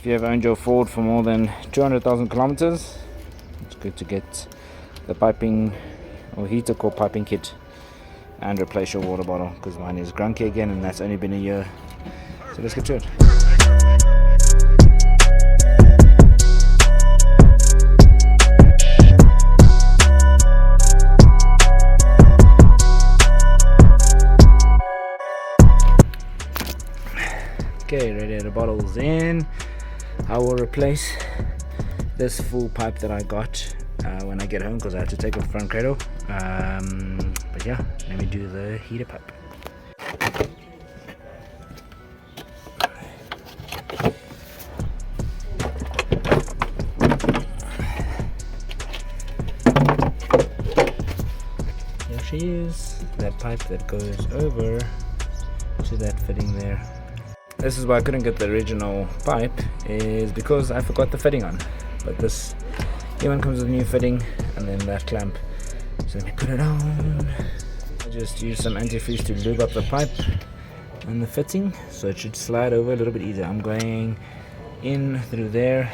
If you have owned your Ford for more than 200,000 kilometers, it's good to get the piping or heater core piping kit and replace your water bottle, because mine is grunky again and that's only been a year. So let's get to it. Okay, radiator bottles in. I will replace this full pipe that I got when I get home, because I had to take off the front cradle. But yeah, let me do the heater pipe. Here she is, that pipe that goes over to that fitting there. This is why I couldn't get the original pipe, is because I forgot the fitting on. But this new one comes with a new fitting, and then that clamp. So let me put it on. I just use some antifreeze to lube up the pipe and the fitting, so it should slide over a little bit easier. I'm going in through there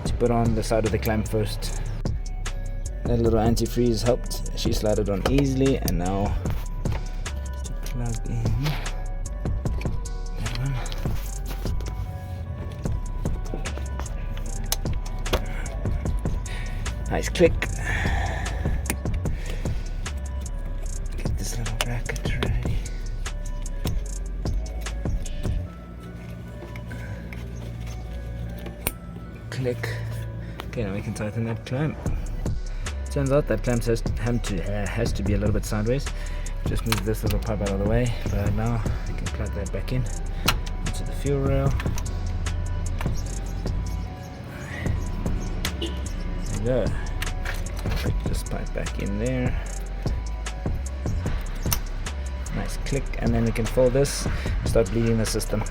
to put on the side of the clamp first. That little antifreeze helped. She slid on easily, and now to plug in. Nice click. Get this little bracket ready. Click. Okay, now we can tighten that clamp. Turns out that clamp has to be a little bit sideways. Just move this little pipe out of the way. But now I can plug that back in into the fuel rail. There we go. Put this pipe back in there. Nice click, and then we can fold this, start bleeding the system.